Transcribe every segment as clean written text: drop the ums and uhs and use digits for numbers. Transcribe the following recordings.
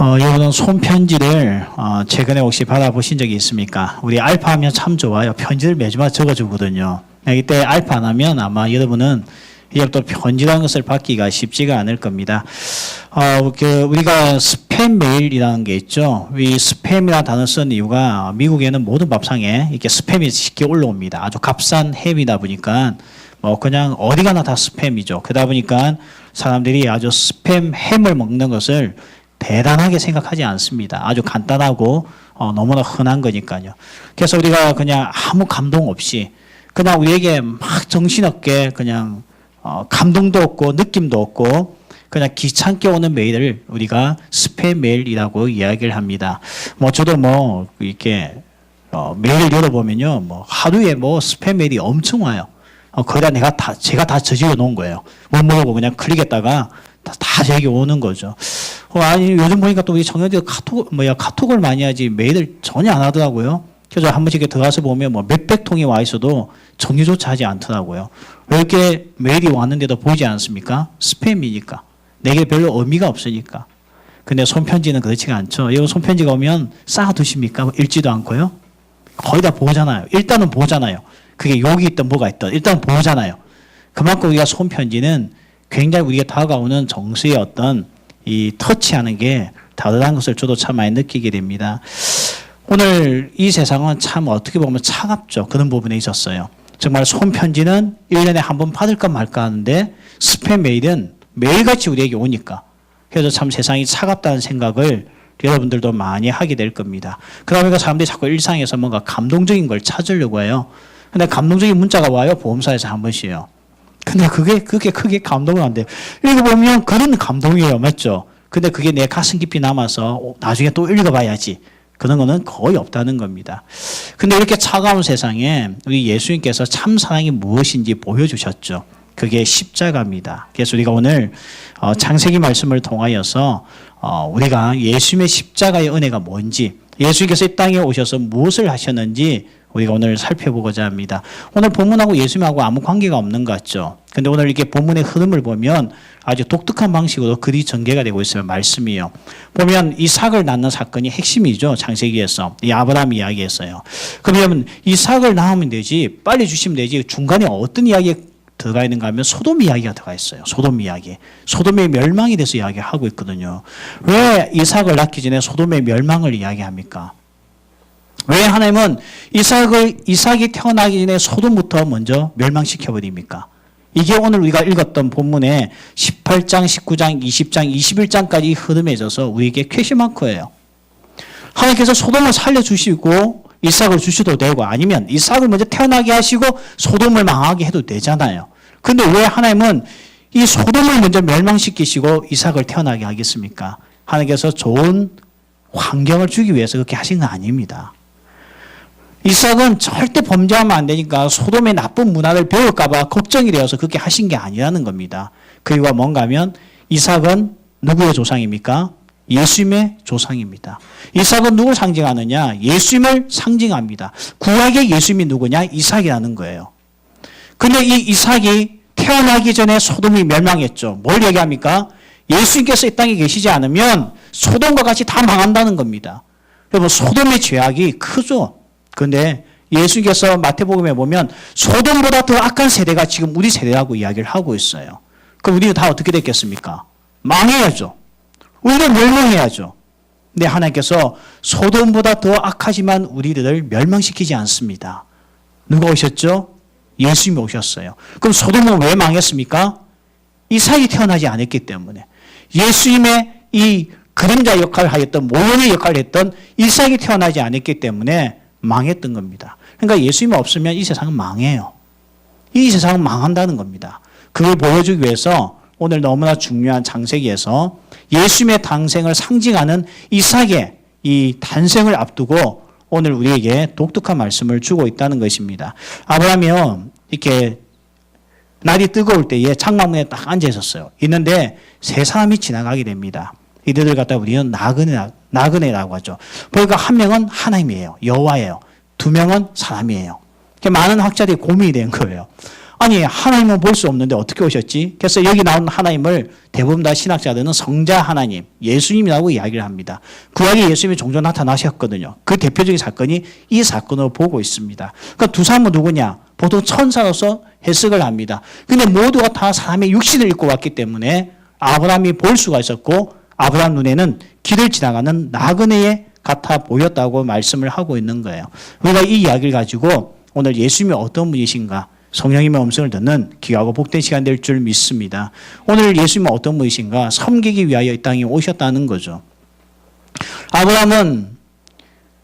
여러분 손편지를 최근에 혹시 받아보신 적이 있습니까? 우리 알파 하면 참 좋아요. 편지를 매주마다 적어주거든요. 이때 알파 안 하면 아마 여러분은 이제부터 편지라는 것을 받기가 쉽지가 않을 겁니다. 우리가 스팸 메일이라는 게 있죠. 이 스팸이라는 단어 쓴 이유가 미국에는 모든 밥상에 이렇게 스팸이 쉽게 올라옵니다. 아주 값싼 햄이다 보니까 그냥 어디 가나 다 스팸이죠. 그러다 보니까 사람들이 아주 스팸 햄을 먹는 것을 대단하게 생각하지 않습니다. 아주 간단하고 너무나 흔한 거니까요. 그래서 우리가 그냥 아무 감동 없이 그냥 우리에게 막 정신없게 그냥 감동도 없고 느낌도 없고 그냥 귀찮게 오는 메일을 우리가 스팸 메일이라고 이야기를 합니다. 저도 이렇게 메일을 열어보면요, 하루에 스팸 메일이 엄청 와요. 거기다 제가 다 저질러 놓은 거예요. 못 모르고 그냥 클릭했다가 다 제게 오는 거죠. 아니, 요즘 보니까 또 우리 청년들 카톡을 많이 하지 메일을 전혀 안 하더라고요. 그래서 한 번씩 들어가서 보면 몇백 통이 와 있어도 정리조차 하지 않더라고요. 왜 이렇게 메일이 왔는데도 보이지 않습니까? 스팸이니까. 내게 별로 의미가 없으니까. 근데 손편지는 그렇지가 않죠. 이거 손편지가 오면 쌓아두십니까? 읽지도 않고요. 거의 다 보잖아요. 일단은 보잖아요. 그게 욕이 있든 뭐가 있든 일단 보잖아요. 그만큼 우리가 손편지는 굉장히 우리가 다가오는 정서의 어떤 이 터치하는 게 다르다는 것을 저도 참 많이 느끼게 됩니다. 오늘 이 세상은 참 어떻게 보면 차갑죠. 그런 부분에 있었어요. 정말 손편지는 1년에 한 번 받을까 말까 하는데 스팸 메일은 매일같이 우리에게 오니까. 그래서 참 세상이 차갑다는 생각을 여러분들도 많이 하게 될 겁니다. 그러다 보니까 사람들이 자꾸 일상에서 뭔가 감동적인 걸 찾으려고 해요. 근데 감동적인 문자가 와요. 보험사에서 한 번씩요. 근데 그게 크게 감동은 안 돼요. 읽어보면 그런 감동이에요. 맞죠? 근데 그게 내 가슴 깊이 남아서 나중에 또 읽어봐야지. 그런 거는 거의 없다는 겁니다. 근데 이렇게 차가운 세상에 우리 예수님께서 참 사랑이 무엇인지 보여주셨죠. 그게 십자가입니다. 그래서 우리가 오늘 창세기 말씀을 통하여서 우리가 예수님의 십자가의 은혜가 뭔지, 예수님께서 이 땅에 오셔서 무엇을 하셨는지 우리가 오늘 살펴보고자 합니다. 오늘 본문하고 예수님하고 아무 관계가 없는 것 같죠. 근데 오늘 이렇게 본문의 흐름을 보면 아주 독특한 방식으로 글이 전개가 되고 있어요. 말씀이요. 보면 이삭을 낳는 사건이 핵심이죠. 창세기에서. 이 아브라함 이야기에서요. 그러면 이삭을 낳으면 되지, 빨리 주시면 되지, 중간에 어떤 이야기가 들어가 있는가 하면 소돔 이야기가 들어가 있어요. 소돔 이야기. 소돔의 멸망에 대해서 이야기하고 있거든요. 왜 이삭을 낳기 전에 소돔의 멸망을 이야기합니까? 왜 하나님은 이삭이 태어나기 전에 소돔부터 먼저 멸망시켜버립니까? 이게 오늘 우리가 읽었던 본문의 18장, 19장, 20장, 21장까지 흐름에 있어서 우리에게 퀘스천마크예요. 하나님께서 소돔을 살려주시고 이삭을 주셔도 되고 아니면 이삭을 먼저 태어나게 하시고 소돔을 망하게 해도 되잖아요. 근데 왜 하나님은 이 소돔을 먼저 멸망시키시고 이삭을 태어나게 하겠습니까? 하나님께서 좋은 환경을 주기 위해서 그렇게 하신 건 아닙니다. 이삭은 절대 범죄하면 안 되니까 소돔의 나쁜 문화를 배울까 봐 걱정이 되어서 그렇게 하신 게 아니라는 겁니다. 그 이유가 뭔가 하면 이삭은 누구의 조상입니까? 예수님의 조상입니다. 이삭은 누굴 상징하느냐? 예수님을 상징합니다. 구약의 예수님이 누구냐? 이삭이라는 거예요. 근데 이 이삭이 태어나기 전에 소돔이 멸망했죠. 뭘 얘기합니까? 예수님께서 이 땅에 계시지 않으면 소돔과 같이 다 망한다는 겁니다. 여러분, 소돔의 죄악이 크죠. 그런데 예수님께서 마태복음에 보면 소돔보다 더 악한 세대가 지금 우리 세대라고 이야기를 하고 있어요. 그럼 우리는 다 어떻게 됐겠습니까? 망해야죠. 우리는 멸망해야죠. 근데 하나님께서 소돔보다 더 악하지만 우리들을 멸망시키지 않습니다. 누가 오셨죠? 예수님이 오셨어요. 그럼 소돔은 왜 망했습니까? 이삭이 태어나지 않았기 때문에. 예수님의 이 그림자 역할을 하였던, 모형의 역할을 했던 이삭이 태어나지 않았기 때문에 망했던 겁니다. 그러니까 예수님이 없으면 이 세상은 망해요. 이 세상은 망한다는 겁니다. 그걸 보여주기 위해서 오늘 너무나 중요한 창세기에서 예수님의 탄생을 상징하는 이삭의 이 탄생을 앞두고 오늘 우리에게 독특한 말씀을 주고 있다는 것입니다. 아브라함이요, 이렇게 날이 뜨거울 때에 창문에 딱 앉아 있었어요. 있는데 세 사람이 지나가게 됩니다. 이들을 갖다 우리는 나그네라고 하죠. 그러니까 한 명은 하나님이에요. 여호와예요. 두 명은 사람이에요. 많은 학자들이 고민이 된 거예요. 아니 하나님은 볼 수 없는데 어떻게 오셨지? 그래서 여기 나온 하나님을 대부분 다 신학자들은 성자 하나님, 예수님이라고 이야기를 합니다. 구약에 예수님이 종종 나타나셨거든요. 그 대표적인 사건이 이 사건으로 보고 있습니다. 그러니까 두 사람은 누구냐? 보통 천사로서 해석을 합니다. 근데 모두가 다 사람의 육신을 입고 왔기 때문에 아브라함이 볼 수가 있었고 아브라함 눈에는 길을 지나가는 나그네에 같아 보였다고 말씀을 하고 있는 거예요. 우리가 이 이야기를 가지고 오늘 예수님이 어떤 분이신가, 성령님의 음성을 듣는 귀하고 복된 시간 될 줄 믿습니다. 오늘 예수님은 어떤 분이신가, 섬기기 위하여 이 땅에 오셨다는 거죠. 아브라함은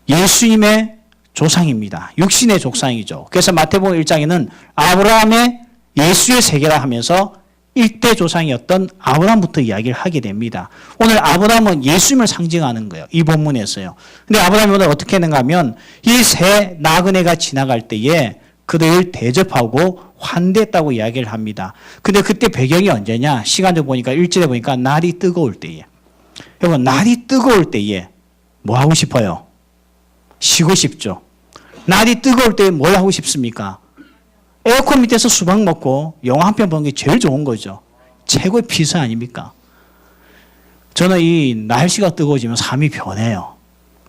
예수님의 조상입니다. 육신의 조상이죠. 그래서 마태복음 1장에는 아브라함의 예수의 세계라 하면서 일대 조상이었던 아브라함부터 이야기를 하게 됩니다. 오늘 아브라함은 예수님을 상징하는 거예요. 이 본문에서요. 근데 아브라함이 오늘 어떻게 했는가 하면 이 세 나그네가 지나갈 때에 그들을 대접하고 환대했다고 이야기를 합니다. 근데 그때 배경이 언제냐? 시간을 보니까 1절에 보니까 날이 뜨거울 때에. 여러분 날이 뜨거울 때에 뭐 하고 싶어요? 쉬고 싶죠. 날이 뜨거울 때에 뭘 하고 싶습니까? 에어컨 밑에서 수박 먹고 영화 한 편 보는 게 제일 좋은 거죠. 최고의 피서 아닙니까? 저는 이 날씨가 뜨거워지면 삶이 변해요.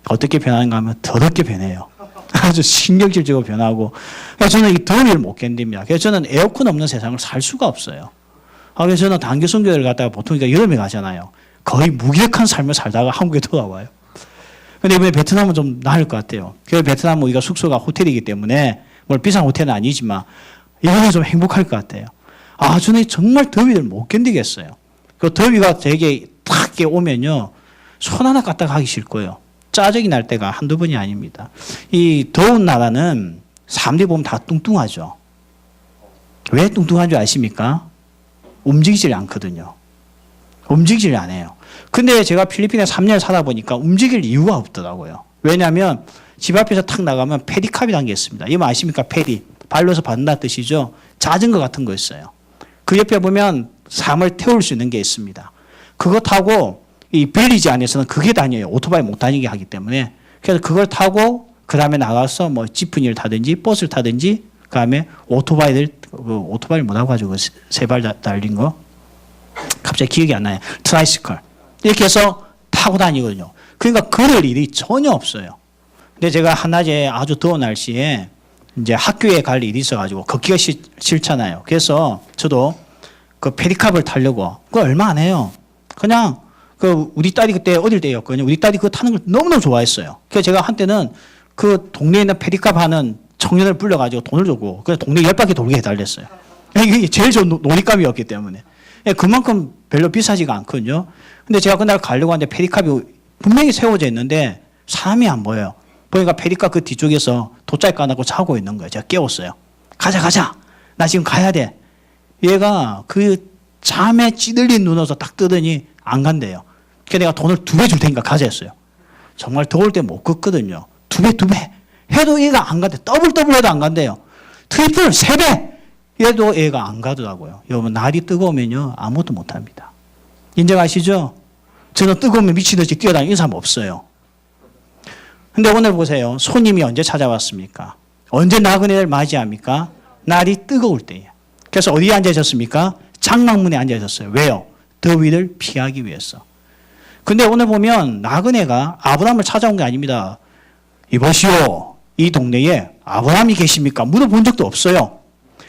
어떻게 변하는가 하면 더럽게 변해요. 아주 신경질적으로 변하고. 그래서 저는 이 더위를 못 견딥니다. 그래서 저는 에어컨 없는 세상을 살 수가 없어요. 그래서 저는 단기 선교를 갔다가 보통 여름에 가잖아요. 거의 무기력한 삶을 살다가 한국에 돌아와요. 근데 이번에 베트남은 좀 나을 것 같아요. 그래서 베트남은 우리가 숙소가 호텔이기 때문에 뭘 비싼 호텔은 아니지만 이번에 좀 행복할 것 같아요. 저는 정말 더위를 못 견디겠어요. 그 더위가 되게 탁 오면요. 손 하나 까딱 하기 싫고요. 짜증이 날 때가 한두 번이 아닙니다. 이 더운 나라는 사람들이 보면 다 뚱뚱하죠. 왜 뚱뚱한 줄 아십니까? 움직이질 않거든요. 움직이질 않아요. 근데 제가 필리핀에 3년 살다 보니까 움직일 이유가 없더라고요. 왜냐하면 집 앞에서 탁 나가면 페디캅이라는 게 있습니다. 이거 아십니까? 페디. 발로서 받는다 뜻이죠. 자전거 같은 거 있어요. 그 옆에 보면 사람을 태울 수 있는 게 있습니다. 그거 타고 이 빌리지 안에서는 그게 다녀요. 오토바이 못 다니게 하기 때문에. 그래서 그걸 타고 그 다음에 나가서 뭐 지프니를 타든지 버스를 타든지 그 다음에 오토바이를 뭐라고 하죠? 세 발 달린 거. 갑자기 기억이 안 나요. 트라이시클. 이렇게 해서 타고 다니거든요. 그러니까 걸을 일이 전혀 없어요. 근데 제가 한낮에 아주 더운 날씨에 이제 학교에 갈 일이 있어가지고 걷기가 싫잖아요. 그래서 저도 그 페디캅을 타려고 그거 얼마 안 해요. 그냥 그 우리 딸이 그때 어릴 때였거든요. 우리 딸이 그거 타는 걸 너무너무 좋아했어요. 그래서 제가 한때는 그 동네에 있는 페디캅 하는 청년을 불러가지고 돈을 주고 그래서 동네 10바퀴 돌게 해달랬어요. 이게 제일 좋은 놀잇감이었기 때문에. 그만큼 별로 비싸지가 않거든요. 근데 제가 그날 가려고 하는데 페디캅이 분명히 세워져 있는데 사람이 안 보여요. 보니까 페디캅 그 뒤쪽에서 돗자리 까놓고 자고 있는 거예요. 제가 깨웠어요. 가자. 나 지금 가야 돼. 얘가 그 잠에 찌들린 눈으로 딱 뜨더니 안 간대요. 그래서 내가 돈을 2배 줄 테니까 가자 했어요. 정말 더울 때 못 걷거든요. 2배. 해도 얘가 안 간대. 더블 해도 안 간대요. 트리플 3배. 얘도 얘가 안 가더라고요. 여러분 날이 뜨거우면요. 아무것도 못 합니다. 인정하시죠? 저는 뜨거우면 미치듯이 뛰어다니는 사람 없어요. 근데 오늘 보세요. 손님이 언제 찾아왔습니까? 언제 나그네를 맞이합니까? 날이 뜨거울 때에. 그래서 어디에 앉아 있었습니까? 장막문에 앉아 있었어요. 왜요? 더위를 피하기 위해서. 근데 오늘 보면 나그네가 아브라함을 찾아온 게 아닙니다. 이보시오. 이 동네에 아브라함이 계십니까? 물어본 적도 없어요.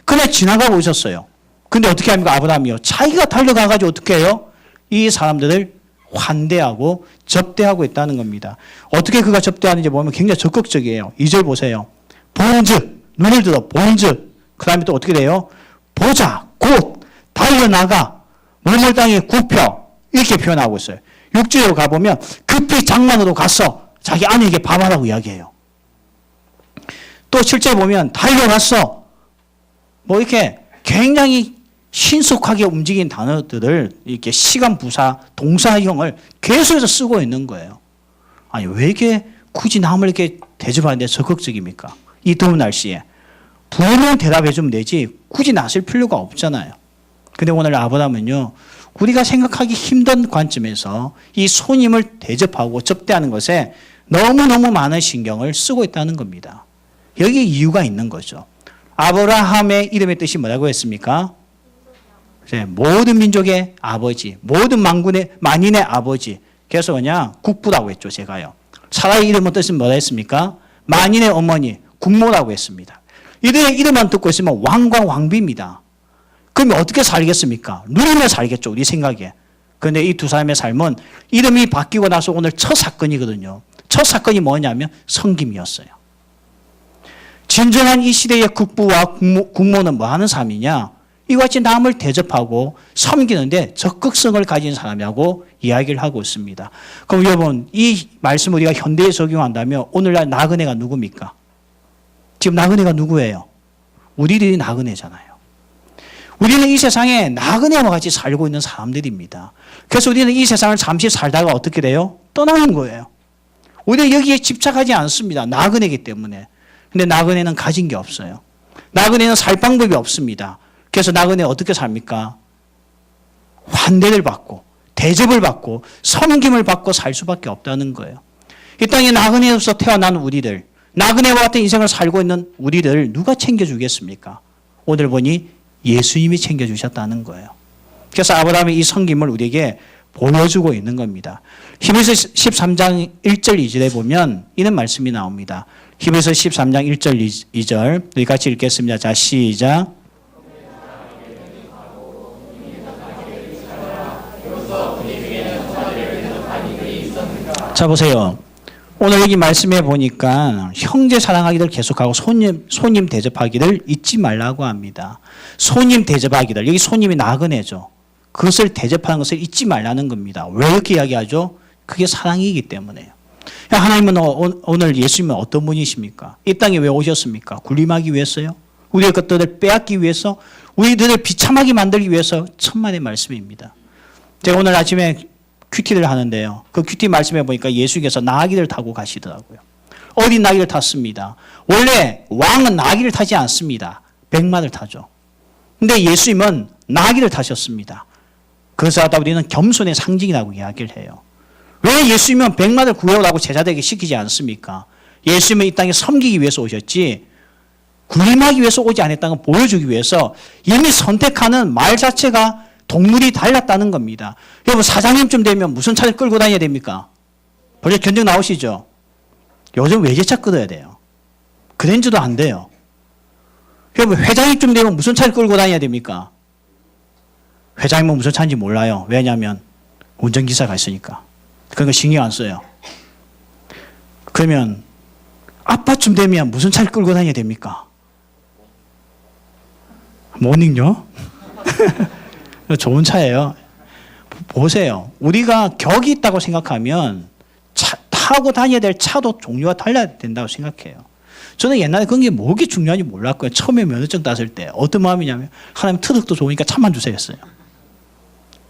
그냥 지나가고 있었어요. 근데 어떻게 합니까? 아브라함이요. 자기가 달려가가지고 어떻게 해요? 이 사람들을 환대하고 접대하고 있다는 겁니다. 어떻게 그가 접대하는지 보면 굉장히 적극적이에요. 2절 보세요. 본즉 눈을 들어 본즉 그 다음에 또 어떻게 돼요? 보자 곧 달려나가 물물 땅에 굽혀 이렇게 표현하고 있어요. 6절로 가보면 급히 장만으로 가서 자기 아내에게 밥하라고 이야기해요. 또 7절 보면 달려갔어. 뭐 이렇게 굉장히 신속하게 움직인 단어들을 이렇게 시간 부사, 동사형을 계속해서 쓰고 있는 거예요. 아니, 왜 이렇게 굳이 남을 이렇게 대접하는데 적극적입니까? 이 더운 날씨에. 부르면 대답해 주면 되지, 굳이 나설 필요가 없잖아요. 근데 오늘 아브라함은요, 우리가 생각하기 힘든 관점에서 이 손님을 대접하고 접대하는 것에 너무너무 많은 신경을 쓰고 있다는 겁니다. 여기에 이유가 있는 거죠. 아브라함의 이름의 뜻이 뭐라고 했습니까? 모든 민족의 아버지, 모든 만인의 아버지. 그래서 그냥 국부라고 했죠, 제가요. 사라의 이름의 뜻은 뭐라 했습니까? 만인의 어머니, 국모라고 했습니다. 이들의 이름만 듣고 있으면 왕과 왕비입니다. 그러면 어떻게 살겠습니까? 누리며 살겠죠, 우리 생각에. 그런데 이 두 사람의 삶은 이름이 바뀌고 나서 오늘 첫 사건이거든요. 첫 사건이 뭐냐면 섬김이었어요. 진정한 이 시대의 국부와 국모는 뭐 하는 삶이냐? 이와 같이 남을 대접하고 섬기는데 적극성을 가진 사람이라고 이야기를 하고 있습니다. 그럼 여러분, 이 말씀 우리가 현대에 적용한다면 오늘날 나그네가 누굽니까? 지금 나그네가 누구예요? 우리들이 나그네잖아요. 우리는 이 세상에 나그네와 같이 살고 있는 사람들입니다. 그래서 우리는 이 세상을 잠시 살다가 어떻게 돼요? 떠나는 거예요. 우리는 여기에 집착하지 않습니다. 나그네이기 때문에. 근데 나그네는 가진 게 없어요. 나그네는 살 방법이 없습니다. 그래서 나그네 어떻게 삽니까? 환대를 받고 대접을 받고 섬김을 받고 살 수밖에 없다는 거예요. 이 땅에 나그네로서 태어난 우리들, 나그네와 같은 인생을 살고 있는 우리들을 누가 챙겨주겠습니까? 오늘 보니 예수님이 챙겨주셨다는 거예요. 그래서 아브라함의 이 섬김을 우리에게 보여주고 있는 겁니다. 히브리서 13장 1절 2절에 보면 이런 말씀이 나옵니다. 히브리서 13장 1절 2절 우리 같이 읽겠습니다. 자, 시작. 자, 보세요. 오늘 여기 말씀해 보니까 형제 사랑하기를 계속하고 손님 대접하기를 잊지 말라고 합니다. 손님 대접하기를, 여기 손님이 나그네죠. 그것을 대접하는 것을 잊지 말라는 겁니다. 왜 이렇게 이야기하죠? 그게 사랑이기 때문에요. 하나님은 오늘 예수님은 어떤 분이십니까? 이 땅에 왜 오셨습니까? 군림하기 위해서요? 우리의 것들을 빼앗기 위해서? 우리들을 비참하게 만들기 위해서? 천만의 말씀입니다. 제가 오늘 아침에 큐티를 하는데요. 그 큐티 말씀해 보니까 예수께서 나귀를 타고 가시더라고요. 어린 나귀를 탔습니다. 원래 왕은 나귀를 타지 않습니다. 백마를 타죠. 근데 예수님은 나귀를 타셨습니다. 그래서 하다 우리는 겸손의 상징이라고 이야기를 해요. 왜 예수님은 백마를 구해오라고 제자들에게 시키지 않습니까? 예수님은 이 땅에 섬기기 위해서 오셨지 군림하기 위해서 오지 않았다는 걸 보여주기 위해서 이미 선택하는 말 자체가 동물이 달랐다는 겁니다. 여러분, 사장님쯤 되면 무슨 차를 끌고 다녀야 됩니까? 벌써 견적 나오시죠? 요즘 외제차 끌어야 돼요. 그랜저도 안 돼요. 여러분, 회장님쯤 되면 무슨 차를 끌고 다녀야 됩니까? 회장님은 무슨 차인지 몰라요. 왜냐하면 운전기사가 있으니까. 그러니까 신경 안 써요. 그러면 아빠쯤 되면 무슨 차를 끌고 다녀야 됩니까? 모닝요? 좋은 차예요. 보세요. 우리가 격이 있다고 생각하면 타고 다녀야 될 차도 종류가 달라야 된다고 생각해요. 저는 옛날에 그런 게 뭐가 중요한지 몰랐고요. 처음에 면허증 땄을 때 어떤 마음이냐면 하나님 트럭도 좋으니까 차만 주세요 했어요.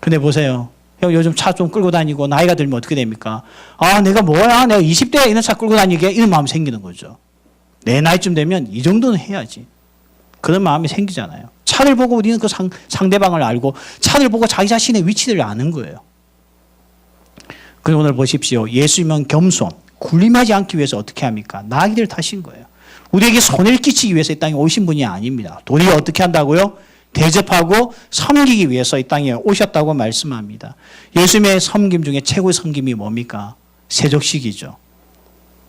근데 보세요. 형 요즘 차 좀 끌고 다니고 나이가 들면 어떻게 됩니까? 아, 내가 뭐야? 내가 20대에 이런 차 끌고 다니게 이런 마음이 생기는 거죠. 내 나이쯤 되면 이 정도는 해야지. 그런 마음이 생기잖아요. 차를 보고 우리는 그 상대방을 알고 차를 보고 자기 자신의 위치를 아는 거예요. 그래서 오늘 보십시오. 예수님은 겸손, 군림하지 않기 위해서 어떻게 합니까? 나귀를 타신 거예요. 우리에게 손해를 끼치기 위해서 이 땅에 오신 분이 아닙니다. 도리어 어떻게 한다고요? 대접하고 섬기기 위해서 이 땅에 오셨다고 말씀합니다. 예수님의 섬김 중에 최고의 섬김이 뭡니까? 세족식이죠.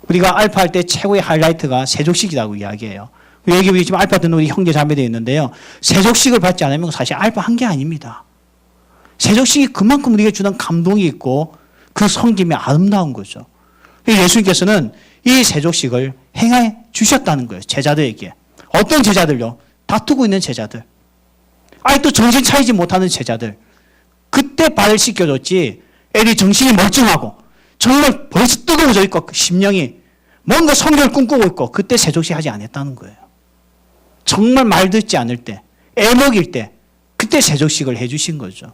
우리가 알파 할 때 최고의 하이라이트가 세족식이라고 이야기해요. 여기 우리 지금 알파 듣는 우리 형제 자매들이 있는데요. 세족식을 받지 않으면 사실 알파 한 게 아닙니다. 세족식이 그만큼 우리에게 주는 감동이 있고 그 섬김이 아름다운 거죠. 예수님께서는 이 세족식을 행해 주셨다는 거예요. 제자들에게. 어떤 제자들요? 다투고 있는 제자들. 아직도 정신 차리지 못하는 제자들. 그때 발을 씻겨줬지 애들이 정신이 멀쩡하고 정말 벌써 뜨거워져 있고 심령이 뭔가 성경을 꿈꾸고 있고 그때 세족식 하지 않았다는 거예요. 정말 말 듣지 않을 때, 애먹일 때 그때 세족식을 해주신 거죠.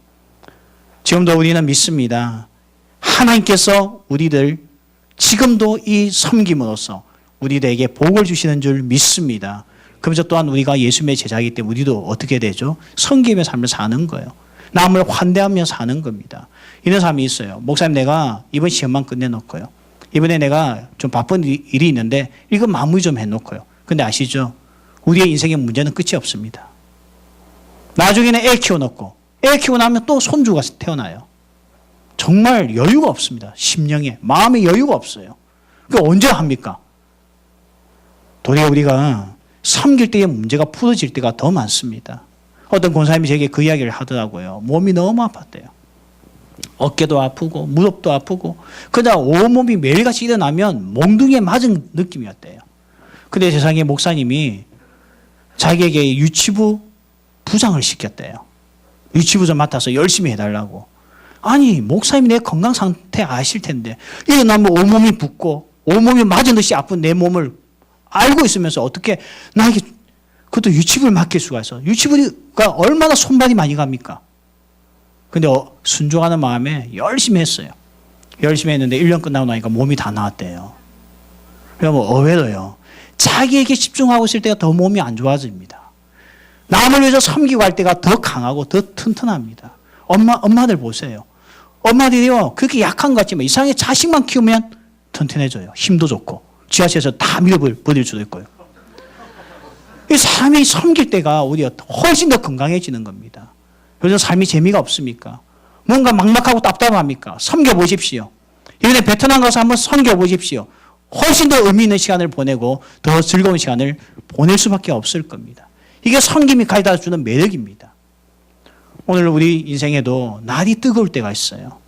지금도 우리는 믿습니다. 하나님께서 우리들 지금도 이 섬김으로써 우리들에게 복을 주시는 줄 믿습니다. 그러면서 또한 우리가 예수님의 제자이기 때문에 우리도 어떻게 되죠? 섬김의 삶을 사는 거예요. 남을 환대하며 사는 겁니다. 이런 사람이 있어요. 목사님, 내가 이번 시험만 끝내놓고요. 이번에 내가 좀 바쁜 일이 있는데 이거 마무리 좀 해놓고요. 근데 아시죠? 우리의 인생의 문제는 끝이 없습니다. 나중에는 애 키워놓고 애 키우고 나면 또 손주가 태어나요. 정말 여유가 없습니다. 심령에 마음에 여유가 없어요. 그 언제 합니까? 도리어 우리가 섬길 때의 문제가 풀어질 때가 더 많습니다. 어떤 권사님이 제게 그 이야기를 하더라고요. 몸이 너무 아팠대요. 어깨도 아프고 무릎도 아프고 그러다 온몸이 매일같이 일어나면 몽둥이에 맞은 느낌이었대요. 근데 세상에 목사님이 자기에게 유치부 부장을 시켰대요. 유치부 좀 맡아서 열심히 해달라고. 아니 목사님이 내 건강 상태 아실 텐데 일어나면 온몸이 붓고 온몸이 맞은 듯이 아픈 내 몸을 알고 있으면서 어떻게 나에게 그것도 유치부를 맡길 수가 있어. 유치부가 얼마나 손발이 많이 갑니까? 근데 순종하는 마음에 열심히 했어요. 열심히 했는데 1년 끝나고 나니까 몸이 다 나았대요. 여러분 의외로요. 자기에게 집중하고 있을 때가 더 몸이 안 좋아집니다. 남을 위해서 섬기고 할 때가 더 강하고 더 튼튼합니다. 엄마들 보세요. 엄마들이요 그렇게 약한 것 같지만 이상하게 자식만 키우면 튼튼해져요. 힘도 좋고 지하철에서 다 밀어버릴 수도 있고요. 이 삶이 섬길 때가 우리가 훨씬 더 건강해지는 겁니다. 요즘 삶이 재미가 없습니까? 뭔가 막막하고 답답합니까? 섬겨보십시오. 이번에 베트남 가서 한번 섬겨보십시오. 훨씬 더 의미 있는 시간을 보내고 더 즐거운 시간을 보낼 수밖에 없을 겁니다. 이게 섬김이 가져다 주는 매력입니다. 오늘 우리 인생에도 날이 뜨거울 때가 있어요.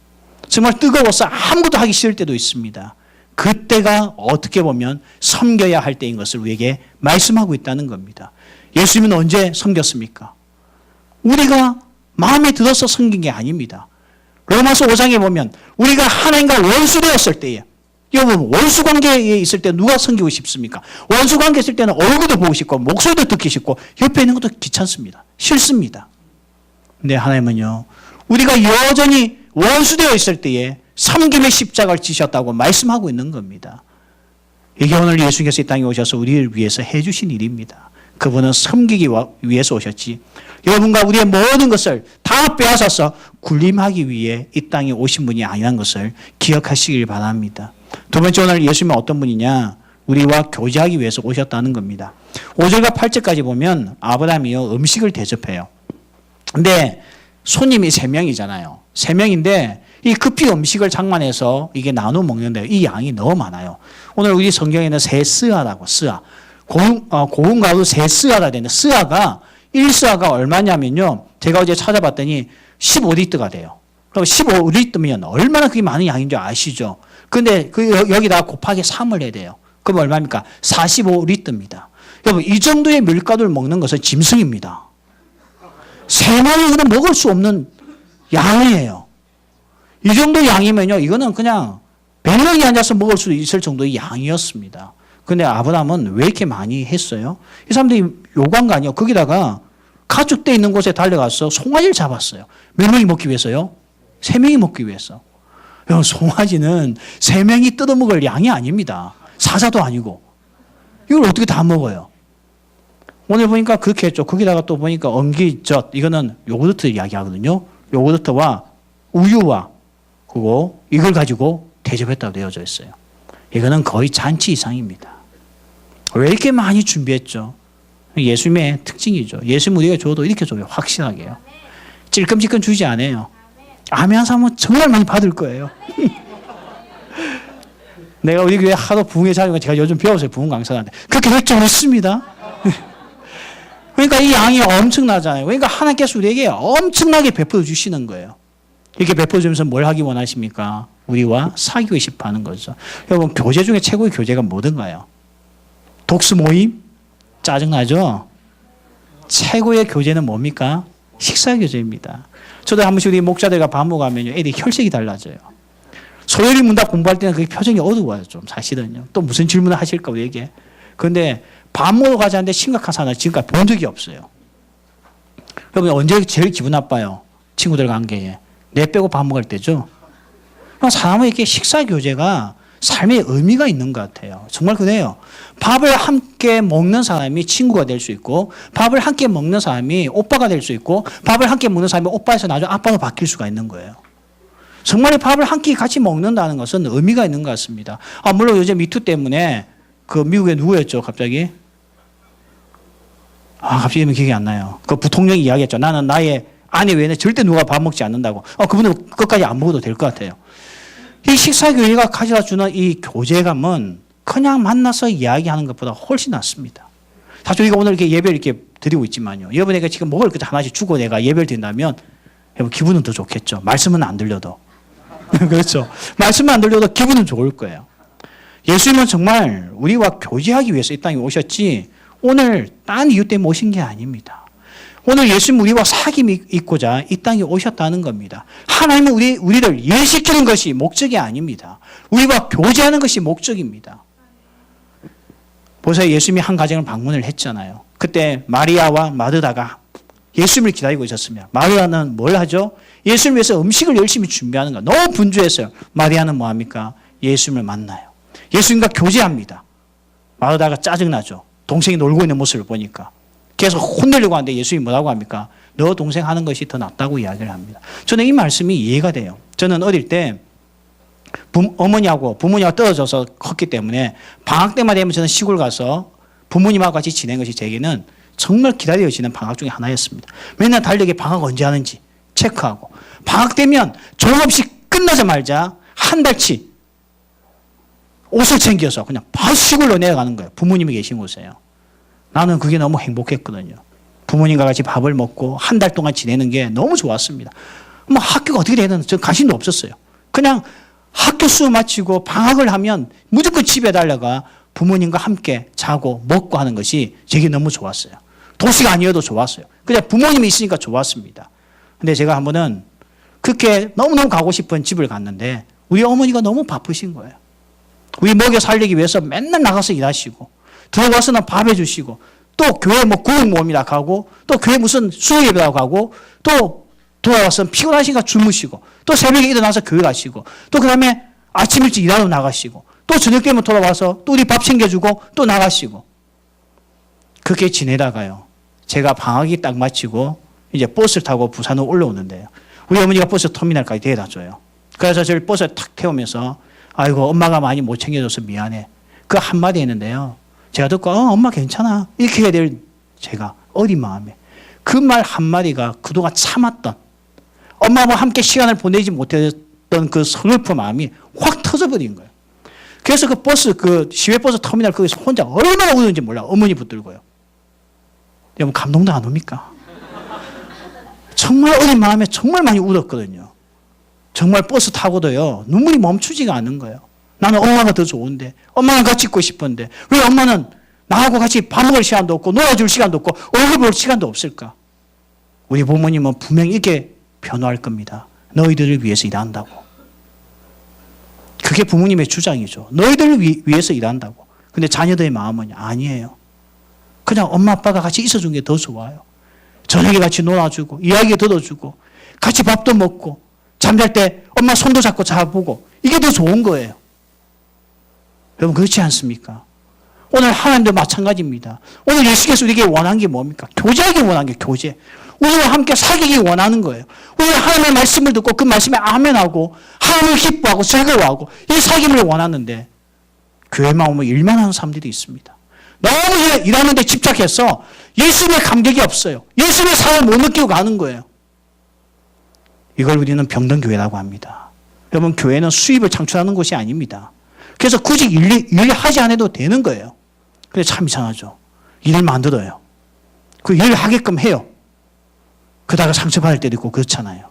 정말 뜨거워서 아무것도 하기 싫을 때도 있습니다. 그때가 어떻게 보면 섬겨야 할 때인 것을 우리에게 말씀하고 있다는 겁니다. 예수님은 언제 섬겼습니까? 우리가 마음에 들어서 섬긴 게 아닙니다. 로마서 5장에 보면 우리가 하나님과 원수되었을 때에 여러분 원수 관계에 있을 때 누가 섬기고 싶습니까? 원수 관계에 있을 때는 얼굴도 보고 싶고 목소리도 듣기 싶고 옆에 있는 것도 귀찮습니다. 싫습니다. 근데 하나님은요 우리가 여전히 원수되어 있을 때에 섬김의 십자가를 지셨다고 말씀하고 있는 겁니다. 이게 오늘 예수님께서 이 땅에 오셔서 우리를 위해서 해주신 일입니다. 그분은 섬기기 위해서 오셨지 여러분과 우리의 모든 것을 다 빼앗아서 군림하기 위해 이 땅에 오신 분이 아니라는 것을 기억하시길 바랍니다. 두 번째 오늘 예수님은 어떤 분이냐 우리와 교제하기 위해서 오셨다는 겁니다. 5절과 8절까지 보면 아브라함이요 음식을 대접해요. 근데 손님이 3명이잖아요. 3명인데 이 급히 음식을 장만해서 이게 나눠 먹는데 이 양이 너무 많아요. 오늘 우리 성경에는 세 스아라고 스아 고운 가루 세 스아가 되는데 스아가 1스아가 얼마냐면요. 제가 어제 찾아봤더니 15리터가 돼요. 그럼 15리터면 얼마나 그게 많은 양인 줄 아시죠? 근데 여기다가 곱하기 3을 해야 돼요. 그럼 얼마입니까? 45리터입니다. 여러분 이 정도의 밀가루를 먹는 것은 짐승입니다. 3마리는 먹을 수 없는 양이에요. 이 정도 양이면요. 이거는 그냥 100명이 앉아서 먹을 수 있을 정도의 양이었습니다. 근데 아브라함은 왜 이렇게 많이 했어요? 이 사람들이 요구한 거 아니에요. 거기다가 가축대 있는 곳에 달려가서 송아지를 잡았어요. 몇 명이 먹기 위해서요? 3명이 먹기 위해서. 송아지는 3명이 뜯어먹을 양이 아닙니다. 사자도 아니고. 이걸 어떻게 다 먹어요? 오늘 보니까 그렇게 했죠. 거기다가 또 보니까 엉기젓, 이거는 요구르트 이야기하거든요. 요구르트와 우유와 그거 이걸 가지고 대접했다고 되어져 있어요. 이거는 거의 잔치 이상입니다. 왜 이렇게 많이 준비했죠? 예수님의 특징이죠. 예수님 우리가 줘도 이렇게 줘요. 확실하게요. 찔끔찔끔 주지 않아요. 아멘 한 사람은 정말 많이 받을 거예요. 내가 우리 교회 하도 부흥회 자료가 제가 요즘 배웠어요. 부흥 강사한테. 그렇게 할 줄 없습니다. 그러니까 이 양이 엄청나잖아요. 그러니까 하나님께서 우리에게 엄청나게 베풀어 주시는 거예요. 이렇게 베풀어 주면서 뭘 하기 원하십니까? 우리와 사귀고 싶어하는 거죠. 여러분 교제 중에 최고의 교제가 뭐든가요? 독수 모임? 짜증나죠? 최고의 교제는 뭡니까? 식사 교제입니다. 저도 한 번씩 우리 목자들과 밥 먹으면요. 애들이 혈색이 달라져요. 소열이 문답 공부할 때는 그게 표정이 어두워요. 좀 사실은요. 또 무슨 질문을 하실까 우리에게. 그런데 밥 먹으러 가자는데 심각한 사람을 지금까지 본 적이 없어요. 여러분 언제 제일 기분 나빠요? 친구들 관계에. 내 빼고 밥 먹을 때죠. 사람에게 식사 교제가 삶의 의미가 있는 것 같아요. 정말 그래요. 밥을 함께 먹는 사람이 친구가 될 수 있고 밥을 함께 먹는 사람이 오빠가 될 수 있고 밥을 함께 먹는 사람이 오빠에서 나중에 아빠로 바뀔 수가 있는 거예요. 정말 밥을 함께 같이 먹는다는 것은 의미가 있는 것 같습니다. 물론 요즘 미투 때문에 그 미국에 누구였죠 갑자기? 갑자기 이름이 기억이 안 나요. 그 부통령이 이야기했죠. 나는 나의 아내 외에는 절대 누가 밥 먹지 않는다고. 그분은 끝까지 안 먹어도 될 것 같아요. 이 식사교회가 가져다 주는 이 교제감은 그냥 만나서 이야기하는 것보다 훨씬 낫습니다. 사실 우리가 오늘 이렇게 예배를 이렇게 드리고 있지만요. 여러분에게 지금 먹을 것 하나씩 주고 내가 예배를 드린다면 여러분 기분은 더 좋겠죠. 말씀은 안 들려도. 그렇죠. 말씀은 안 들려도 기분은 좋을 거예요. 예수님은 정말 우리와 교제하기 위해서 이 땅에 오셨지 오늘 딴 이유 때문에 오신 게 아닙니다. 오늘 예수님 우리와 사귐이 있고자 이 땅에 오셨다는 겁니다. 하나님은 우리를 이해시키는 것이 목적이 아닙니다. 우리와 교제하는 것이 목적입니다. 보세요. 예수님이 한 가정을 방문을 했잖아요. 그때 마리아와 마르다가 예수님을 기다리고 있었습니다. 마리아는 뭘 하죠? 예수님을 위해서 음식을 열심히 준비하는 거. 너무 분주했어요. 마리아는 뭐합니까? 예수님을 만나요. 예수님과 교제합니다. 마르다가 짜증나죠. 동생이 놀고 있는 모습을 보니까. 계속 혼내려고 하는데 예수님이 뭐라고 합니까? 너 동생 하는 것이 더 낫다고 이야기를 합니다. 저는 이 말씀이 이해가 돼요. 저는 어릴 때 어머니하고 부모님하고 떨어져서 컸기 때문에 방학 때만 되면 저는 시골 가서 부모님하고 같이 지낸 것이 제게는 정말 기다려지는 방학 중에 하나였습니다. 맨날 달력에 방학 언제 하는지 체크하고 방학 되면 졸업식 끝나자마자 한 달치 옷을 챙겨서 그냥 바로 시골로 내려가는 거예요. 부모님이 계신 곳에요. 나는 그게 너무 행복했거든요. 부모님과 같이 밥을 먹고 한 달 동안 지내는 게 너무 좋았습니다. 뭐 학교가 어떻게 되든 저 관심도 없었어요. 그냥 학교 수업 마치고 방학을 하면 무조건 집에 달려가 부모님과 함께 자고 먹고 하는 것이 제게 너무 좋았어요. 도시가 아니어도 좋았어요. 그냥 부모님이 있으니까 좋았습니다. 근데 제가 한 번은 그렇게 너무너무 가고 싶은 집을 갔는데 우리 어머니가 너무 바쁘신 거예요. 우리 먹여 살리기 위해서 맨날 나가서 일하시고 들어와서는 밥 해주시고 또 교회 뭐 구역 모임이라 가고 또 교회 무슨 수요 예배라고 가고 또 돌아와서 피곤하시니까 주무시고 또 새벽에 일어나서 교회 가시고 또 그 다음에 아침 일찍 일하러 나가시고 또 저녁 되면 돌아와서 또 우리 밥 챙겨주고 또 나가시고 그렇게 지내다가요. 제가 방학이 딱 마치고 이제 버스를 타고 부산으로 올라오는데요. 우리 어머니가 버스 터미널까지 데려다 줘요. 그래서 저를 버스에 탁 태우면서 아이고 엄마가 많이 못 챙겨줘서 미안해. 그 한마디 했는데요. 제가 듣고 엄마 괜찮아. 이렇게 해야 될 제가 어린 마음에 그 말 한마디가 그동안 참았던 엄마와 함께 시간을 보내지 못했던 그 서글픈 마음이 확 터져버린 거예요. 그래서 그 버스, 그 시외버스 터미널 거기서 혼자 얼마나 우는지 몰라. 어머니 붙들고요. 여러분 감동도 안 옵니까? 정말 어린 마음에 정말 많이 울었거든요. 정말 버스 타고도요. 눈물이 멈추지가 않는 거예요. 나는 엄마가 더 좋은데 엄마랑 같이 있고 싶은데 왜 엄마는 나하고 같이 밥 먹을 시간도 없고 놀아줄 시간도 없고 얼굴 볼 시간도 없을까? 우리 부모님은 분명히 이렇게 변호할 겁니다. 너희들을 위해서 일한다고. 그게 부모님의 주장이죠. 너희들을 위해서 일한다고. 근데 자녀들의 마음은 아니에요. 그냥 엄마 아빠가 같이 있어주는 게 더 좋아요. 저녁에 같이 놀아주고 이야기 들어주고 같이 밥도 먹고 잠잘 때 엄마 손도 잡고 자보고 이게 더 좋은 거예요. 여러분 그렇지 않습니까? 오늘 하나님도 마찬가지입니다. 오늘 예수께서 우리에게 원한 게 뭡니까? 교제하기 원한 게 교제. 우리와 함께 사귀기 원하는 거예요. 우리가 하나님의 말씀을 듣고 그 말씀에 아멘하고 하나님을 기뻐하고 즐거워하고 이 사귐을 원하는데 교회만 오면 일만 하는 사람들이 있습니다. 너무 일하는 데 집착해서 예수님의 감격이 없어요. 예수님의 사랑을 못 느끼고 가는 거예요. 이걸 우리는 병든교회라고 합니다. 여러분 교회는 수입을 창출하는 곳이 아닙니다. 그래서 굳이 일을 하지 않아도 되는 거예요. 근데 참 이상하죠. 일을 만들어요. 그 일을 하게끔 해요. 그러다가 상처받을 때도 있고 그렇잖아요.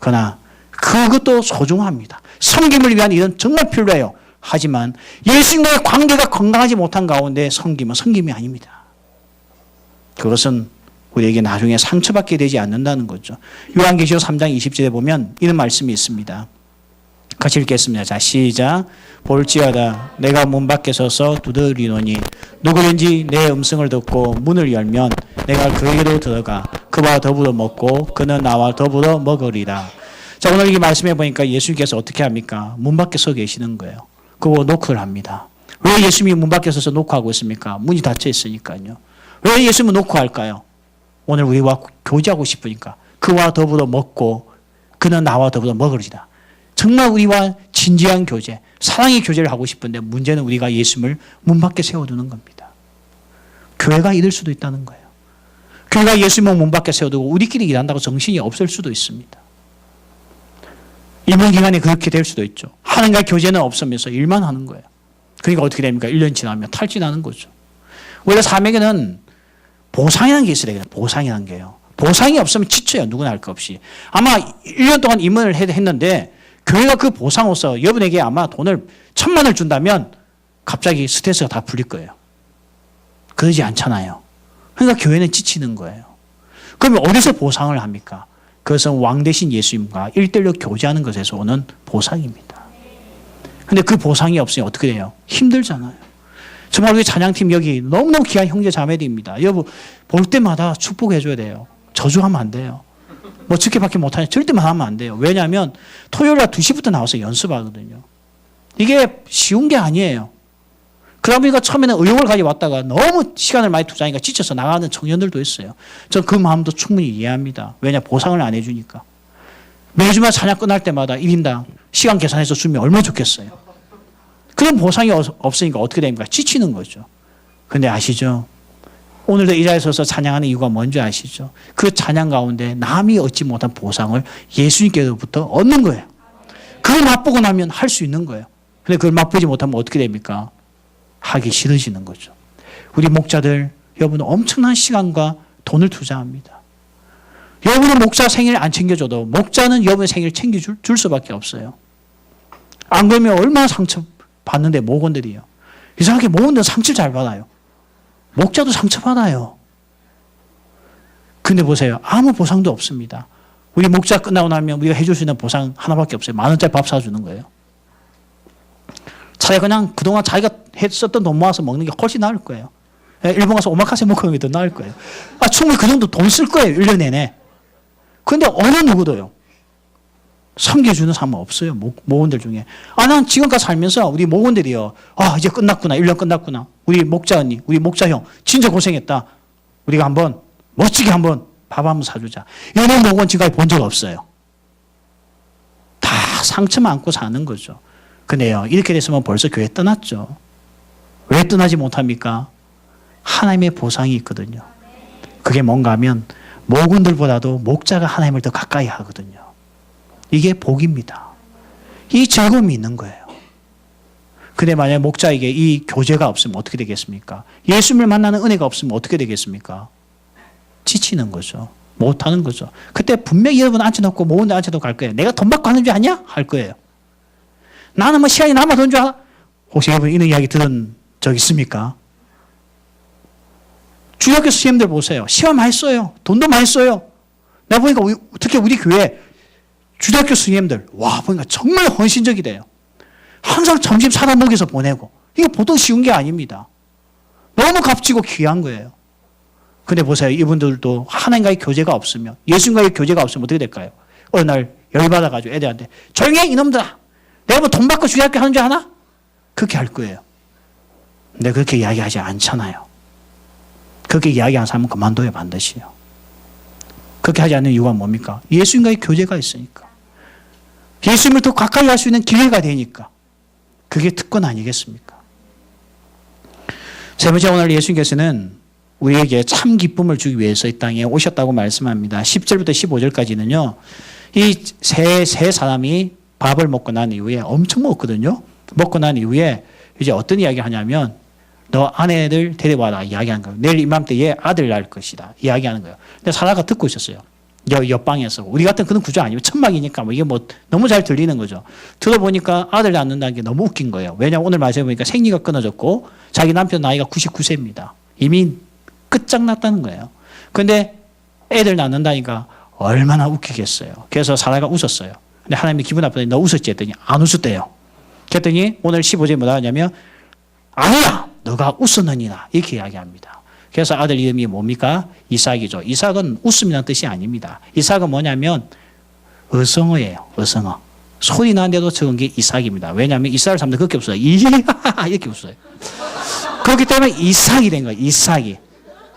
그러나 그것도 소중합니다. 섬김을 위한 일은 정말 필요해요. 하지만 예수님과의 관계가 건강하지 못한 가운데 섬김은 섬김이 아닙니다. 그것은 우리에게 나중에 상처받게 되지 않는다는 거죠. 요한계시록 3장 20절에 보면 이런 말씀이 있습니다. 같이 읽겠습니다. 자, 시작. 볼지어다 내가 문 밖에 서서 두드리노니 누구든지 내 음성을 듣고 문을 열면 내가 그에게로 들어가 그와 더불어 먹고 그는 나와 더불어 먹으리라. 자, 오늘 이 말씀해 보니까 예수님께서 어떻게 합니까? 문 밖에 서 계시는 거예요. 그거 노크를 합니다. 왜 예수님이 문 밖에 서서 노크하고 있습니까? 문이 닫혀 있으니까요. 왜 예수님은 노크할까요? 오늘 우리와 교제하고 싶으니까 그와 더불어 먹고 그는 나와 더불어 먹으리라. 정말 우리와 진지한 교제, 사랑의 교제를 하고 싶은데 문제는 우리가 예수님을 문 밖에 세워두는 겁니다. 교회가 이럴 수도 있다는 거예요. 교회가 예수님을 문 밖에 세워두고 우리끼리 일한다고 정신이 없을 수도 있습니다. 임원 기간에 그렇게 될 수도 있죠. 하나님과 교제는 없으면서 일만 하는 거예요. 그러니까 어떻게 됩니까? 1년 지나면 탈진하는 거죠. 원래 삶에게는 보상이라는 게 있어야 되거든요. 보상이라는 게요. 보상이 없으면 지쳐요. 누구나 할 것 없이. 아마 1년 동안 임원을 했는데 교회가 그 보상으로서 여러분에게 아마 돈을 1,000만 원을 준다면 갑자기 스트레스가 다 풀릴 거예요. 그러지 않잖아요. 그러니까 교회는 지치는 거예요. 그러면 어디서 보상을 합니까? 그것은 왕 대신 예수님과 1:1로 교제하는 것에서 오는 보상입니다. 근데 그 보상이 없으면 어떻게 돼요? 힘들잖아요. 정말 우리 찬양팀 여기 너무너무 귀한 형제 자매들입니다. 여러분 볼 때마다 축복해줘야 돼요. 저주하면 안 돼요. 뭐 저렇게밖에 못하냐 절대 말하면 안 돼요. 왜냐하면 토요일날 2시부터 나와서 연습하거든요. 이게 쉬운 게 아니에요. 그러다 보니까 처음에는 의욕을 가지고 왔다가 너무 시간을 많이 투자하니까 지쳐서 나가는 청년들도 있어요. 전 그 마음도 충분히 이해합니다. 왜냐 보상을 안 해주니까. 매주마다 찬양 끝날 때마다 1인당 시간 계산해서 주면 얼마나 좋겠어요. 그런 보상이 없으니까 어떻게 됩니까? 지치는 거죠. 근데 아시죠? 오늘도 이 자리에 서서 찬양하는 이유가 뭔지 아시죠? 그 찬양 가운데 남이 얻지 못한 보상을 예수님께로부터 얻는 거예요. 그걸 맛보고 나면 할 수 있는 거예요. 근데 그걸 맛보지 못하면 어떻게 됩니까? 하기 싫어지는 거죠. 우리 목자들, 여러분은 엄청난 시간과 돈을 투자합니다. 여러분은 목자 생일 안 챙겨줘도 목자는 여러분의 생일 챙겨줄 수밖에 없어요. 안 그러면 얼마나 상처 받는데 목원들이요. 이상하게 목원들은 상처 잘 받아요. 목자도 상처받아요. 근데 보세요. 아무 보상도 없습니다. 우리 목자 끝나고 나면 우리가 해줄 수 있는 보상 하나밖에 없어요. 10,000원짜리 밥 사주는 거예요. 차라리 그냥 그동안 자기가 썼던 돈 모아서 먹는 게 훨씬 나을 거예요. 일본 가서 오마카세 먹는 게 더 나을 거예요. 충분히 그 정도 돈 쓸 거예요. 1년 내내. 그런데 어느 누구도요. 섬겨주는 사람은 없어요. 목원들 중에. 난 지금까지 살면서 우리 목원들이요. 이제 끝났구나. 1년 끝났구나. 우리 목자 언니, 우리 목자 형 진짜 고생했다. 우리가 한번 멋지게 한번 밥 한번 사주자. 이런 목원 지금까지 본 적 없어요. 다 상처만 안고 사는 거죠. 근데요. 이렇게 됐으면 벌써 교회 떠났죠. 왜 떠나지 못합니까? 하나님의 보상이 있거든요. 그게 뭔가 하면 목원들보다도 목자가 하나님을 더 가까이 하거든요. 이게 복입니다. 이 즐거움이 있는 거예요. 근데 만약에 목자에게 이 교제가 없으면 어떻게 되겠습니까? 예수님을 만나는 은혜가 없으면 어떻게 되겠습니까? 지치는 거죠. 못하는 거죠. 그때 분명히 여러분 앉혀놓고 모은데 앉혀놓고 갈 거예요. 내가 돈 받고 하는 줄 아냐? 할 거예요. 나는 뭐 시간이 남아서 온 줄 알아? 혹시 여러분 이런 이야기 들은 적 있습니까? 중학교 선생님들 보세요. 시간 많이 써요. 돈도 많이 써요. 내가 보니까 특히 우리 교회 주대학교 선생님들 보니까 정말 헌신적이 돼요. 항상 점심 사다 먹여서 보내고. 이게 보통 쉬운 게 아닙니다. 너무 값지고 귀한 거예요. 근데 보세요. 이분들도 하나님과의 교제가 없으면, 예수님과의 교제가 없으면 어떻게 될까요? 어느 날 열받아가지고 애들한테 조용히 해 이놈들아. 내가 뭐 돈 받고 주대학교 하는 줄 아나? 그렇게 할 거예요. 근데 그렇게 이야기하지 않잖아요. 그렇게 이야기하는 사람은 그만둬요. 반드시요. 그렇게 하지 않는 이유가 뭡니까? 예수님과의 교제가 있으니까. 예수님을 더 가까이 할 수 있는 기회가 되니까. 그게 특권 아니겠습니까? 세 번째, 오늘 예수님께서는 우리에게 참 기쁨을 주기 위해서 이 땅에 오셨다고 말씀합니다. 10절부터 15절까지는요. 이 세 사람이 밥을 먹고 난 이후에 엄청 먹거든요. 먹고 난 이후에 이제 어떤 이야기를 하냐면 너 아내를 데려와라 이야기하는 거예요. 내일 이맘때에 아들 낳을 것이다 이야기하는 거예요. 근데 사라가 듣고 있었어요. 옆방에서. 우리 같은 그런 구조 아니고 천막이니까 이게 너무 잘 들리는 거죠. 들어보니까 아들 낳는다는 게 너무 웃긴 거예요. 왜냐하면 오늘 말씀해 보니까 생리가 끊어졌고 자기 남편 나이가 99세입니다. 이미 끝장났다는 거예요. 그런데 애들 낳는다니까 얼마나 웃기겠어요. 그래서 사라가 웃었어요. 근데 하나님이 기분 나쁘더니 너 웃었지 했더니 안 웃었대요. 그랬더니 오늘 15절에 뭐라 하냐면 아니야 너가 웃었느니라 이렇게 이야기합니다. 그래서 아들 이름이 뭡니까? 이삭이죠. 이삭은 웃음이라는 뜻이 아닙니다. 이삭은 뭐냐면 어성어예요. 어성어. 소리 나는데도 적은 게 이삭입니다. 왜냐하면 이삭을 사람들 그렇게 웃어요. 이렇게 웃어요. 그렇기 때문에 이삭이 된 거예요. 이삭이.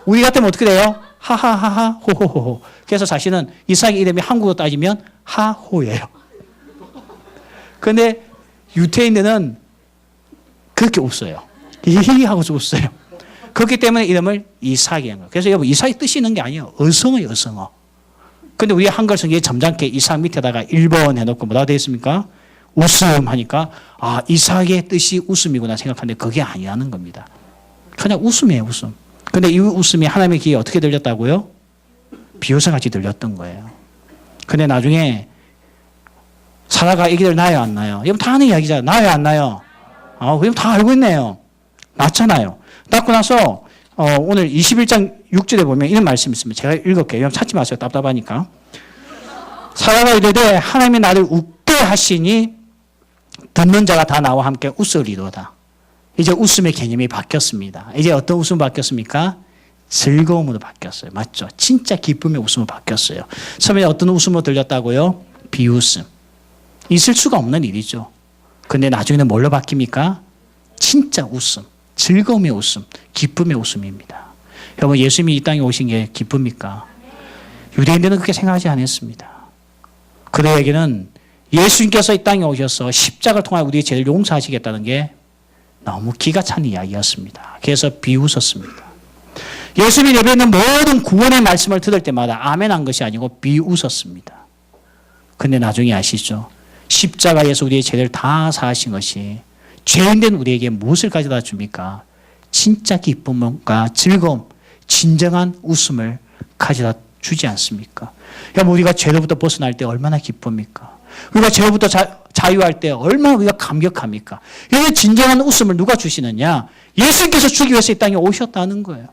우리 같으면 어떻게 돼요? 하하하하 호호호호. 그래서 사실은 이삭의 이름이 한국어로 따지면 하호예요. 그런데 유태인들은 그렇게 웃어요. 히히 하고서 웃어요. 그렇기 때문에 이름을 이삭이 한 거예요. 그래서 여러분 이삭이 뜻이 있는 게 아니에요. 어성어예요. 어성어. 근데 우리 한글 성경에 점잖게 이삭 밑에다가 1번 해놓고 뭐라고 되어 있습니까? 웃음 하니까 이삭의 뜻이 웃음이구나 생각하는데 그게 아니라는 겁니다. 그냥 웃음이에요. 웃음. 근데 이 웃음이 하나님의 귀에 어떻게 들렸다고요? 비유성같이 들렸던 거예요. 근데 나중에 사라가 아기를 낳아요, 안 낳아요? 여러분 다 아는 이야기잖아요. 낳아요, 안 낳아요? 그럼 다 알고 있네요. 낳잖아요. 낳고 나서 오늘 21장 6절에 보면 이런 말씀이 있습니다. 제가 읽을게요. 여러분 찾지 마세요. 답답하니까. 사라가 이르되 하나님이 나를 웃게 하시니 듣는 자가 다 나와 함께 웃으리로다. 이제 웃음의 개념이 바뀌었습니다. 이제 어떤 웃음 바뀌었습니까? 즐거움으로 바뀌었어요. 맞죠? 진짜 기쁨의 웃음으로 바뀌었어요. 처음에 어떤 웃음으로 들렸다고요? 비웃음. 있을 수가 없는 일이죠. 근데 나중에는 뭘로 바뀝니까? 진짜 웃음. 즐거움의 웃음. 기쁨의 웃음입니다. 여러분 예수님이 이 땅에 오신 게 기쁩니까? 유대인들은 그렇게 생각하지 않았습니다. 그들에게는 예수님께서 이 땅에 오셔서 십자가를 통해 우리의 죄를 용서하시겠다는 게 너무 기가 찬 이야기였습니다. 그래서 비웃었습니다. 예수님이 내뱉는 모든 구원의 말씀을 들을 때마다 아멘한 것이 아니고 비웃었습니다. 근데 나중에 아시죠? 십자가에서 우리의 죄를 다 사하신 것이 죄인된 우리에게 무엇을 가져다 줍니까? 진짜 기쁨과 즐거움, 진정한 웃음을 가져다 주지 않습니까? 여러분 우리가 죄로부터 벗어날 때 얼마나 기쁩니까? 우리가 죄로부터 자유할 때 얼마나 우리가 감격합니까? 여기 진정한 웃음을 누가 주시느냐? 예수님께서 주기 위해서 이 땅에 오셨다는 거예요.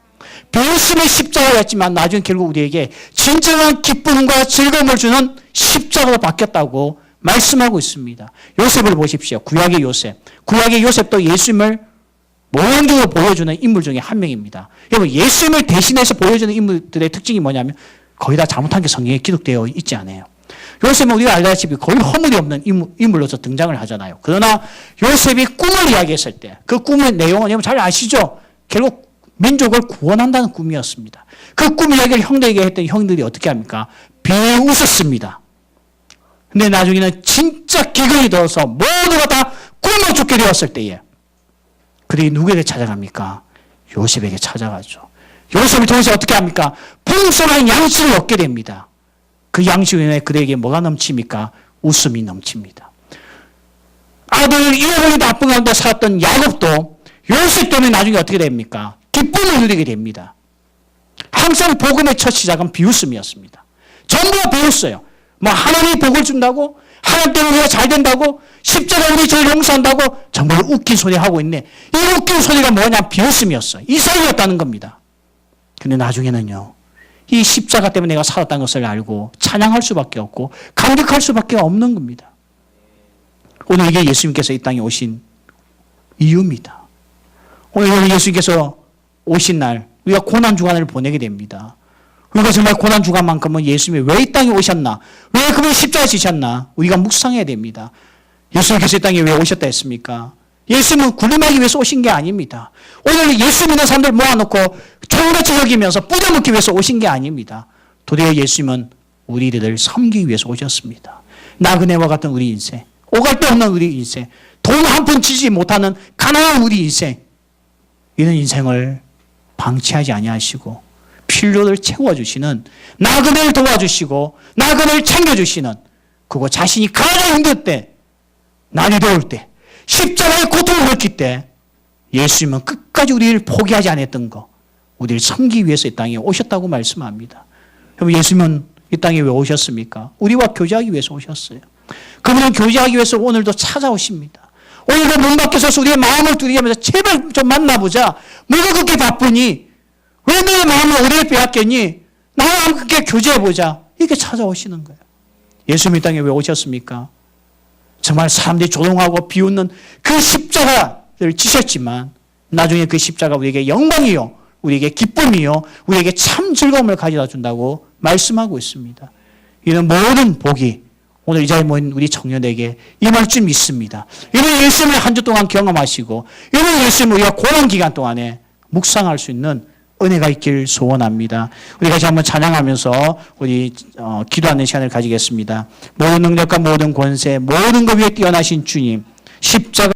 비웃음의 십자가였지만 나중에 결국 우리에게 진정한 기쁨과 즐거움을 주는 십자가로 바뀌었다고 말씀하고 있습니다. 요셉을 보십시오. 구약의 요셉. 구약의 요셉도 예수님을 모형적으로 보여주는 인물 중에 한 명입니다. 여러분 예수님을 대신해서 보여주는 인물들의 특징이 뭐냐면 거의 다 잘못한 게 성경에 기록되어 있지 않아요. 요셉은 우리가 알다시피 거의 허물이 없는 인물로서 등장을 하잖아요. 그러나 요셉이 꿈을 이야기했을 때 그 꿈의 내용은 여러분 잘 아시죠? 결국 민족을 구원한다는 꿈이었습니다. 그 꿈 이야기를 형들에게 했더니 형들이 어떻게 합니까? 비웃었습니다. 근데 나중에는 진짜 기근이 들어서 모두가 다 굶어 죽게 되었을 때에 그들이 누구에게 찾아갑니까? 요셉에게 찾아가죠. 요셉을 통해서 어떻게 합니까? 풍성한 양식을 얻게 됩니다. 그 양식으로 인해 그들에게 뭐가 넘칩니까? 웃음이 넘칩니다. 아들 잃어버린 나쁜 가운데 살았던 야곱도 요셉 때문에 나중에 어떻게 됩니까? 기쁨을 누리게 됩니다. 항상 복음의 첫 시작은 비웃음이었습니다. 전부 다 비웃어요. 뭐 하나님이 복을 준다고? 하나님 때문에 우리가 잘 된다고? 십자가 우리 죄를 용서한다고? 정말 웃긴 소리 하고 있네. 이 웃긴 소리가 뭐냐? 비웃음이었어요. 이삭이었다는 겁니다. 근데 나중에는요. 이 십자가 때문에 내가 살았다는 것을 알고 찬양할 수밖에 없고 감격할 수밖에 없는 겁니다. 오늘 이게 예수님께서 이 땅에 오신 이유입니다. 오늘 예수님께서 오신 날 우리가 고난주간을 보내게 됩니다. 우리가 정말 고난주간만큼은 예수님이 왜 이 땅에 오셨나? 왜 그분이 십자가에 지셨나? 우리가 묵상해야 됩니다. 예수님께서 이 땅에 왜 오셨다 했습니까? 예수님은 군림하기 위해서 오신 게 아닙니다. 오늘 예수 믿는 사람들 모아놓고 종같이 여기면서 뿌려먹기 위해서 오신 게 아닙니다. 도리어 예수님은 우리들을 섬기기 위해서 오셨습니다. 나그네와 같은 우리 인생, 오갈 데 없는 우리 인생, 돈 한 푼 지지 못하는 가난한 우리 인생, 이런 인생을 방치하지 아니하시고 필요를 채워주시는 나그네를 도와주시고 나그네를 챙겨주시는 그거 자신이 가장 힘들 때 날이 더울 때 십자가의 고통을 느낄 때 예수님은 끝까지 우리를 포기하지 않았던 거 우리를 섬기기 위해서 이 땅에 오셨다고 말씀합니다. 그럼 예수님은 이 땅에 왜 오셨습니까? 우리와 교제하기 위해서 오셨어요. 그분은 교제하기 위해서 오늘도 찾아오십니다. 오늘도 문 밖에 서서 우리의 마음을 두드리면서 제발 좀 만나보자. 뭐가 그렇게 바쁘니? 왜 너의 마음을 우리에 빼앗겼니? 나와 함께 교제해보자. 이렇게 찾아오시는 거예요. 예수님 이 땅에 왜 오셨습니까? 정말 사람들이 조롱하고 비웃는 그 십자가를 지셨지만 나중에 그 십자가 우리에게 영광이요. 우리에게 기쁨이요. 우리에게 참 즐거움을 가져다 준다고 말씀하고 있습니다. 이런 모든 복이 오늘 이 자리에 모인 우리 청년에게 임할 줄 믿습니다. 이런 예수님을 한 주 동안 경험하시고 이런 예수님을 우리가 고난 기간 동안에 묵상할 수 있는 은혜가 있길 소원합니다. 우리 같이 한번 찬양하면서 우리 기도하는 시간을 가지겠습니다. 모든 능력과 모든 권세, 모든 것 위에 뛰어나신 주님, 십자가